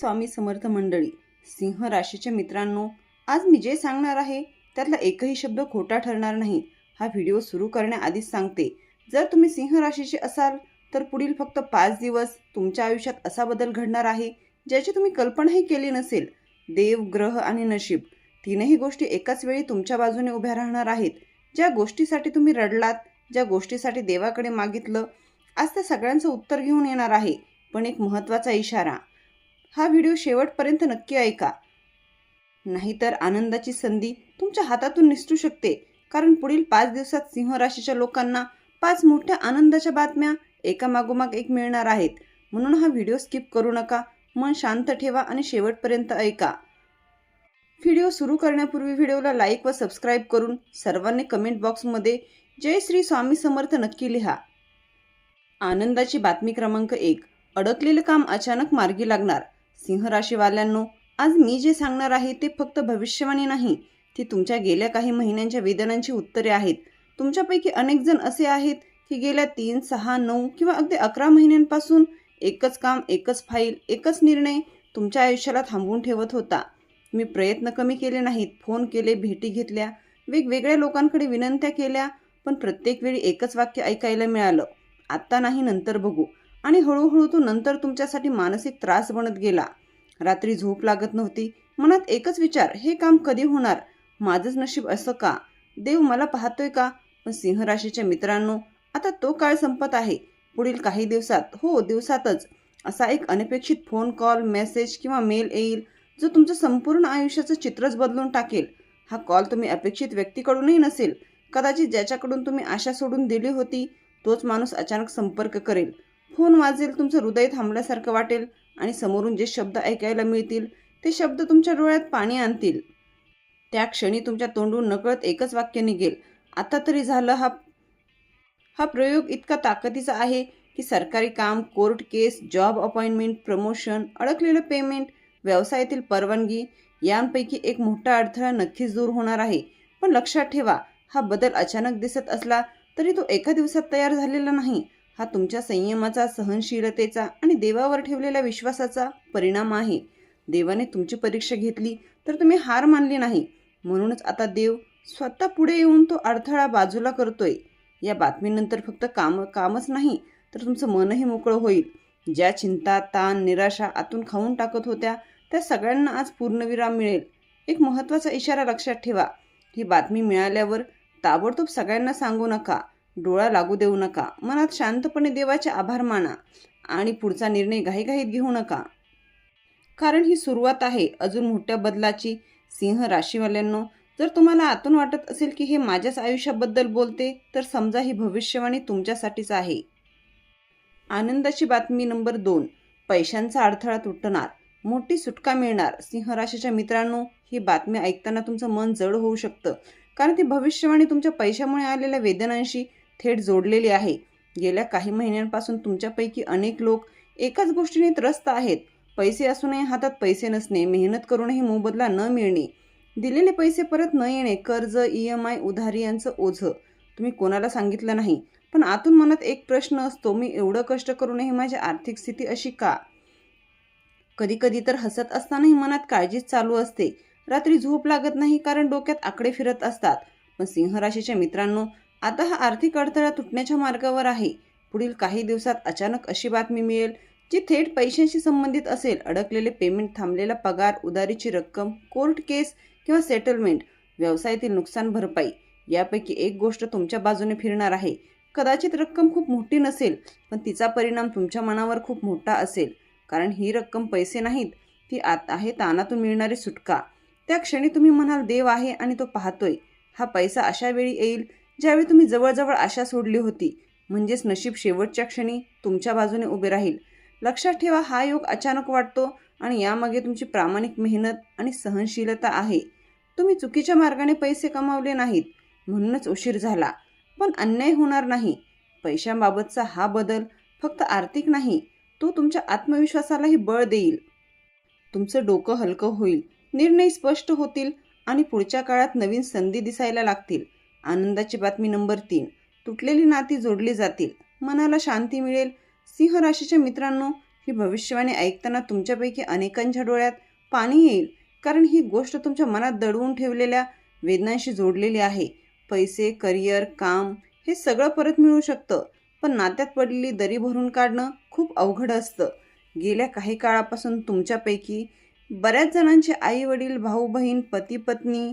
स्वामी समर्थ मंडळी, सिंह राशीच्या मित्रांनो, आज मी जे सांगणार आहे त्यातला एकही शब्द खोटा ठरणार नाही. हा व्हिडिओ सुरू करण्याआधीच सांगते, जर तुम्ही सिंह राशीचे असाल तर पुढील फक्त 5 दिवस तुमच्या आयुष्यात असा बदल घडणार आहे ज्याची तुम्ही कल्पनाही केली नसेल. देव, ग्रह आणि नशीब तीनही गोष्टी एकाच वेळी तुमच्या बाजूने उभ्या राहणार आहेत. ज्या गोष्टीसाठी तुम्ही रडलात, ज्या गोष्टीसाठी देवाकडे मागितलं, आज त्या सगळ्यांचं उत्तर घेऊन येणार आहे. पण एक महत्त्वाचा इशारा, हा व्हिडिओ शेवटपर्यंत नक्की ऐका, नाहीतर आनंदाची संधी तुमच्या हातातून निसटू शकते. कारण पुढील 5 दिवसात सिंह राशीच्या लोकांना 5 मोठ्या आनंदाच्या बातम्या एकामागोमाग एक मिळणार आहेत. म्हणून हा व्हिडिओ स्किप करू नका, मन शांत ठेवा आणि शेवटपर्यंत ऐका. व्हिडिओ सुरू करण्यापूर्वी व्हिडिओला लाईक व सबस्क्राईब करून सर्वांनी कमेंट बॉक्समध्ये जय श्री स्वामी समर्थ नक्की लिहा. आनंदाची बातमी क्रमांक 1, अडकलेलं काम अचानक मार्गी लागणार. सिंह राशीवाल्यांनो, आज मी जे सांगणार आहे ते फक्त भविष्यवाणी नाही, ती तुमच्या गेल्या काही महिन्यांच्या वेदनांची उत्तरे आहेत. तुमच्यापैकी अनेक जण असे आहेत की गेल्या 3, 6, 9 किंवा अगदी 11 महिन्यांपासून एकच काम, एकच फाईल, एकच निर्णय तुमच्या आयुष्याला थांबवून ठेवत होता. मी प्रयत्न कमी केले नाहीत, फोन केले, भेटी घेतल्या, वेगवेगळ्या लोकांकडे विनंत्या केल्या, पण प्रत्येक वेळी एकच वाक्य ऐकायला मिळालं, आत्ता नाही, नंतर बघू. आणि हळूहळू तो नंतर तुमच्यासाठी मानसिक त्रास बनत गेला. रात्री झोप लागत नव्हती, मनात एकच विचार, हे काम कधी होणार, माझंच नशीब असं का, देव मला पाहतोय का. पण सिंह राशीच्या मित्रांनो, आता तो काळ संपत आहे. पुढील काही दिवसात, हो दिवसातच, असा एक अनपेक्षित फोन कॉल, मेसेज किंवा मेल येईल जो तुमचं संपूर्ण आयुष्याचं चित्रच बदलून टाकेल. हा कॉल तुम्ही अपेक्षित व्यक्तीकडूनही नसेल, कदाचित ज्याच्याकडून तुम्ही आशा सोडून दिली होती तोच माणूस अचानक संपर्क करेल. फोन वाजेल, तुमचं हृदय थांबल्यासारखं वाटेल आणि समोरून जे शब्द ऐकायला मिळतील ते शब्द तुमच्या डोळ्यात पाणी आणतील. त्या क्षणी तुमच्या तोंडून नकळत एकच वाक्य निघेल, आता तरी झालं. हा प्रयोग इतका ताकदीचा आहे की सरकारी काम, कोर्ट केस, जॉब अपॉइंटमेंट, प्रमोशन, अडकलेलं पेमेंट, व्यवसायातील परवानगी यांपैकी एक मोठा अडथळा नक्कीच दूर होणार आहे. पण लक्षात ठेवा, हा बदल अचानक दिसत असला तरी तो एका दिवसात तयार झालेला नाही. हा तुमच्या संयमाचा, सहनशीलतेचा आणि देवावर ठेवलेल्या विश्वासाचा परिणाम आहे. देवाने तुमची परीक्षा घेतली तर तुम्ही हार मानली नाही. म्हणूनच आता देव स्वतः पुढे येऊन तो अडथळा बाजूला करतोय. या बातमीनंतर फक्त कामच नाही तर तुमचं मनही मोकळं होईल. ज्या चिंता, ताण, निराशा आतून खाऊन टाकत होत्या त्या सगळ्यांना आज पूर्णविराम मिळेल. एक महत्त्वाचा इशारा लक्षात ठेवा, ही बातमी मिळाल्यावर ताबडतोब सगळ्यांना सांगू नका, डोळा लागू देऊ नका. मनात शांतपणे देवाचे आभार माना आणि पुढचा निर्णय घाईघाईत घेऊ नका. कारण ही सुरुवात आहे अजून मोठ्या बदलाची. सिंह राशीवाल्यांनो, जर तुम्हाला आतून वाटत असेल की हे माझ्याच आयुष्याबद्दल बोलते, तर समजा ही भविष्यवाणी तुमच्यासाठीच आहे. आनंदाची बातमी नंबर 2, पैशांचा अडथळा तुटणार, मोठी सुटका मिळणार. सिंह राशीच्या मित्रांनो, ही बातमी ऐकताना तुमचं मन जड होऊ शकतं, कारण ती भविष्यवाणी तुमच्या पैशामुळे आलेल्या वेदनांशी थेट जोडलेली आहे. गेल्या काही महिन्यांपासून तुमच्यापैकी अनेक लोक एकाच गोष्टीने त्रस्त आहेत. पैसे असूनही हातात पैसे नसणे, मेहनत करूनही मोबदला न मिळणे, दिलेले पैसे परत न येणे, कर्ज, EMI, उधारी यांचं ओझं. तुम्ही कोणाला सांगितलं नाही, पण आतून मनात एक प्रश्न असतो, मी एवढं कष्ट करूनही माझी आर्थिक स्थिती अशी का. कधी कधी तर हसत असतानाही मनात काळजीच चालू असते. रात्री झोप लागत नाही कारण डोक्यात आकडे फिरत असतात. पण सिंह राशीच्या मित्रांनो, आता हा आर्थिक अडथळा तुटण्याच्या मार्गावर आहे. पुढील काही दिवसात अचानक अशी बातमी मिळेल जी थेट पैशांशी संबंधित असेल. अडकलेले पेमेंट, थांबलेला पगार, उधारीची रक्कम, कोर्ट केस किंवा सेटलमेंट, व्यवसायातील नुकसान भरपाई यापैकी एक गोष्ट तुमच्या बाजूने फिरणार आहे. कदाचित रक्कम खूप मोठी नसेल, पण तिचा परिणाम तुमच्या मनावर खूप मोठा असेल. कारण ही रक्कम पैसे नाहीत, ती आहे ताणातून मिळणारी सुटका. त्या क्षणी तुम्ही म्हणाल, देव आहे आणि तो पाहतोय. हा पैसा अशा वेळी येईल ज्यावेळी तुम्ही जवळजवळ आशा सोडली होती. म्हणजेच नशीब शेवटच्या क्षणी तुमच्या बाजूने उभे राहील. लक्षात ठेवा, हा योग अचानक वाटतो आणि यामागे तुमची प्रामाणिक मेहनत आणि सहनशीलता आहे. तुम्ही चुकीच्या मार्गाने पैसे कमावले नाहीत म्हणूनच उशीर झाला, पण अन्याय होणार नाही. पैशांबाबतचा हा बदल फक्त आर्थिक नाही, तो तुमच्या आत्मविश्वासालाही बळ देईल. तुमचं डोकं हलकं होईल, निर्णय स्पष्ट होतील आणि पुढच्या काळात नवीन संधी दिसायला लागतील. आनंदाची बातमी नंबर 3, तुटलेली नाती जोडली जातील, मनाला शांती मिळेल. सिंह राशीच्या मित्रांनो, ही भविष्यवाणी ऐकताना तुमच्यापैकी अनेकांच्या डोळ्यात पाणी येईल, कारण ही गोष्ट तुमच्या मनात दडवून ठेवलेल्या वेदनांशी जोडलेली आहे. पैसे, करिअर, काम हे सगळं परत मिळू शकतं, पण नात्यात पडलेली दरी भरून काढणं खूप अवघड असतं. गेल्या काही काळापासून तुमच्यापैकी बऱ्याच जणांचे आई वडील, भाऊ बहीण, पती पत्नी,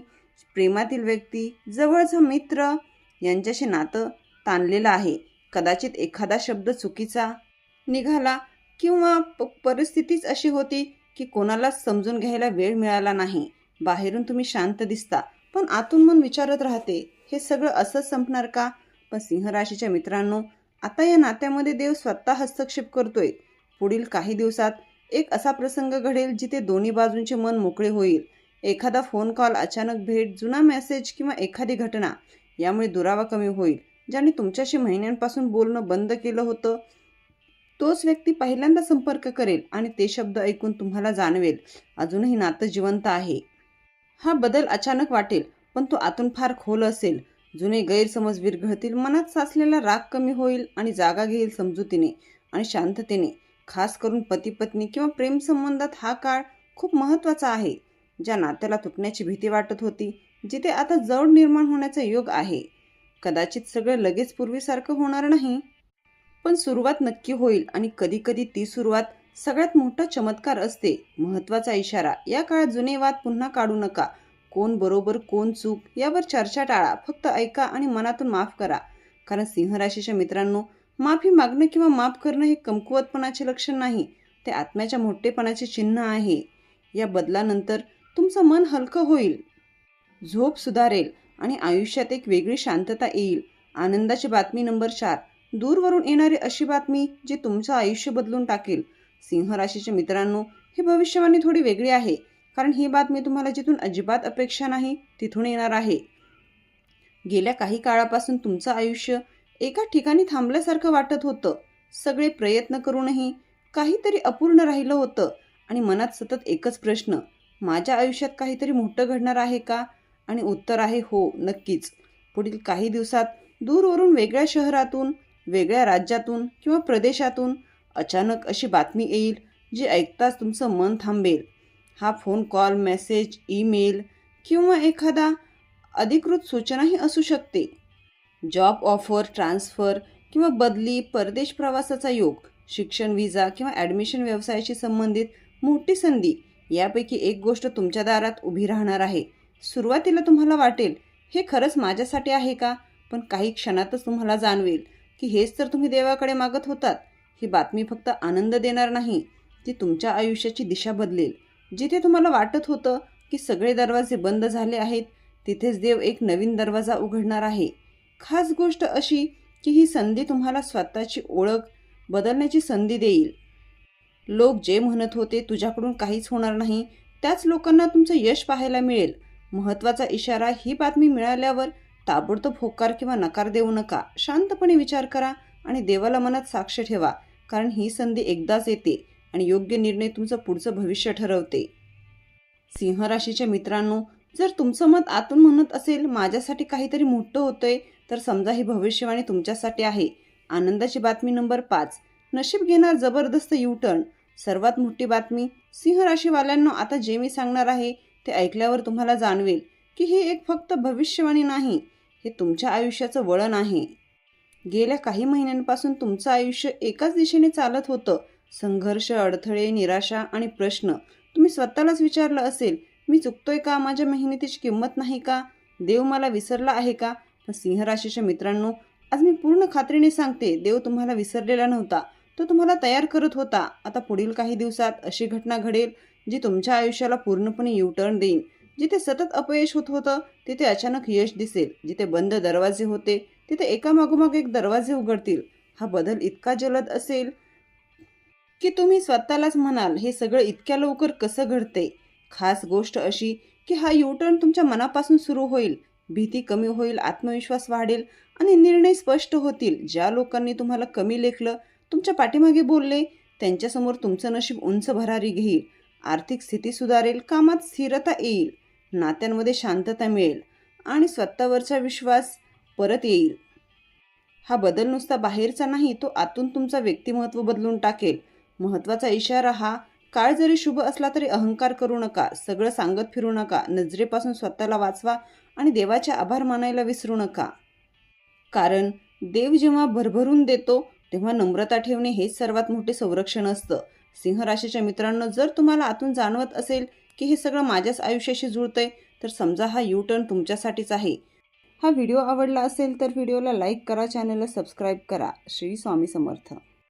प्रेमातील व्यक्ती, जवळचा मित्र यांच्याशी नातं ताणलेलं आहे. कदाचित एखादा शब्द चुकीचा निघाला किंवा परिस्थितीच अशी होती की कोणालाच समजून घ्यायला वेळ मिळाला नाही. बाहेरून तुम्ही शांत दिसता, पण आतून मन विचारत राहते, हे सगळं असंच संपणार का? पण सिंह राशीच्या मित्रांनो, आता या नात्यामध्ये देव स्वतः हस्तक्षेप करतोय. पुढील काही दिवसात एक असा प्रसंग घडेल जिथे दोन्ही बाजूंचे मन मोकळे होईल. एखादा फोन कॉल, अचानक भेट, जुना मेसेज किंवा एखादी घटना यामुळे दुरावा कमी होईल. ज्याने तुमच्याशी महिन्यांपासून बोलणं बंद केलं होतं, तोच व्यक्ती पहिल्यांदा संपर्क करेल आणि ते शब्द ऐकून तुम्हाला जाणवेल, अजूनही नातं जिवंत आहे. हा बदल अचानक वाटेल, पण तो आतून फार खोल असेल. जुने गैरसमज विरघळतील, मनात साचलेला राग कमी होईल आणि जागा घेईल समजुतीने आणि शांततेने. खास करून पती पत्नी किंवा प्रेमसंबंधात हा काळ खूप महत्त्वाचा आहे. ज्या नात्याला तुटण्याची भीती वाटत होती, जिथे आता जवळ निर्माण होण्याचा योग आहे. कदाचित सगळं लगेच पूर्वीसारखं होणार नाही, पण सुरुवात नक्की होईल आणि कधीकधी ती सुरुवात सगळ्यात मोठा चमत्कार असते. महत्त्वाचा इशारा, या काळात जुने वाद पुन्हा काढू नका. कोण बरोबर कोण चूक यावर चर्चा टाळा. फक्त ऐका आणि मनातून माफ करा. कारण सिंह राशीच्या मित्रांनो, माफी मागणं किंवा माफ करणं हे कमकुवतपणाचे लक्षण नाही, ते आत्म्याच्या मोठेपणाचे चिन्ह आहे. या बदलानंतर तुमचं मन हलकं होईल, झोप सुधारेल आणि आयुष्यात एक वेगळी शांतता येईल. आनंदाची बातमी नंबर 4, दूरवरून येणारी अशी बातमी जी तुमचं आयुष्य बदलून टाकेल. सिंह राशीच्या मित्रांनो, ही भविष्यवाणी थोडी वेगळी आहे, कारण ही बातमी तुम्हाला जिथून अजिबात अपेक्षा नाही तिथून येणार आहे. गेल्या काही काळापासून तुमचं आयुष्य एका ठिकाणी थांबल्यासारखं वाटत होतं. सगळे प्रयत्न करूनही काहीतरी अपूर्ण राहिलं होतं आणि मनात सतत एकच प्रश्न, माझ्या आयुष्यात काहीतरी मोठं घडणार आहे का? आणि उत्तर आहे हो, नक्कीच. पुढील काही दिवसात दूरवरून वेगळ्या शहरातून, वेगळ्या राज्यातून किंवा प्रदेशातून अचानक अशी बातमी येईल जी ऐकताच तुमचं मन थांबेल. हा फोन कॉल, मेसेज, ईमेल किंवा एखादा अधिकृत सूचनाही असू शकते. जॉब ऑफर, ट्रान्सफर किंवा बदली, परदेश प्रवासाचा योग, शिक्षण, व्हिसा किंवा ॲडमिशन, व्यवसायाशी संबंधित मोठी संधी यापैकी एक गोष्ट तुमच्या दारात उभी राहणार आहे. सुरुवातीला तुम्हाला वाटेल, हे खरंच माझ्यासाठी आहे का? पण काही क्षणातच तुम्हाला जाणवेल की हेच तर तुम्ही देवाकडे मागत होतात. ही बातमी फक्त आनंद देणार नाही, ती तुमच्या आयुष्याची दिशा बदलेल. जिथे तुम्हाला वाटत होतं की सगळे दरवाजे बंद झाले आहेत, तिथेच देव एक नवीन दरवाजा उघडणार आहे. खास गोष्ट अशी की ही संधी तुम्हाला स्वतःची ओळख बदलण्याची संधी देईल. लोक जे म्हणत होते तुझ्याकडून काहीच होणार नाही, त्याच लोकांना तुमचं यश पाहायला मिळेल. महत्त्वाचा इशारा, ही बातमी मिळाल्यावर ताबडतोब होकार किंवा नकार देऊ नका. शांतपणे विचार करा आणि देवाला मनात साक्ष ठेवा, कारण ही संधी एकदाच येते आणि योग्य निर्णय तुमचं पुढचं भविष्य ठरवते. सिंह राशीच्या मित्रांनो, जर तुमचं मत आतून म्हणत असेल माझ्यासाठी काहीतरी मोठं होतंय, तर समजा ही भविष्यवाणी तुमच्यासाठी आहे. आनंदाची बातमी नंबर 5, नशीब घेणार जबरदस्त यू-टर्न. सर्वात मोठी बातमी, सिंह राशीवाल्यांनो, आता जे मी सांगणार आहे ते ऐकल्यावर तुम्हाला जाणवेल की ही एक फक्त भविष्यवाणी नाही, हे तुमच्या आयुष्याचं वळण आहे. गेल्या काही महिन्यांपासून तुमचं आयुष्य एकाच दिशेने चालत होतं. संघर्ष, अडथळे, निराशा आणि प्रश्न. तुम्ही स्वतःलाच विचारलं असेल, मी चुकतोय का? माझ्या मेहनतीची किंमत नाही का? देव मला विसरला आहे का? पण सिंह राशीच्या मित्रांनो, आज मी पूर्ण खात्रीने सांगते, देव तुम्हाला विसरलेला नव्हता, तो तुम्हाला तयार करत होता. आता पुढील काही दिवसात अशी घटना घडेल जी तुमच्या आयुष्याला पूर्णपणे यू-टर्न देईल. जिथे सतत अपयश होत होतं तिथे अचानक यश दिसेल. जिथे बंद दरवाजे होते तिथे एकामागोमाग एक दरवाजे उघडतील. हा बदल इतका जलद असेल की तुम्ही स्वतःलाच म्हणाल, हे सगळं इतक्या लवकर कसं घडते? खास गोष्ट अशी की हा यू-टर्न तुमच्या मनापासून सुरू होईल. भीती कमी होईल, आत्मविश्वास वाढेल आणि निर्णय स्पष्ट होतील. ज्या लोकांनी तुम्हाला कमी लेखलं, तुमच्या पाठीमागे बोलले, त्यांच्यासमोर तुमचं नशीब उंच भरारी घेईल. आर्थिक स्थिती सुधारेल, कामात स्थिरता येईल, नात्यांमध्ये शांतता मिळेल आणि स्वतःवरचा विश्वास परत येईल. हा बदल नुसता बाहेरचा नाही, तो आतून तुमचा व्यक्तिमत्व बदलून टाकेल. महत्त्वाचा इशारा हा, काळ जरी शुभ असला तरी अहंकार करू नका, सगळं सांगत फिरू नका, नजरेपासून स्वतःला वाचवा आणि देवाचे आभार मानायला विसरू नका. कारण देव जेव्हा भरभरून देतो तेव्हा नम्रता ठेवणे हेच सर्वात मोठे संरक्षण असतं. सिंह राशीच्या मित्रांनो, जर तुम्हाला आतून जाणवत असेल की हे सगळं माझ्याच आयुष्याशी जुळतंय, तर समजा हा यू टर्न तुमच्यासाठीच आहे. हा व्हिडिओ आवडला असेल तर व्हिडिओला लाईक करा, चॅनलला सबस्क्राईब करा. श्री स्वामी समर्थ.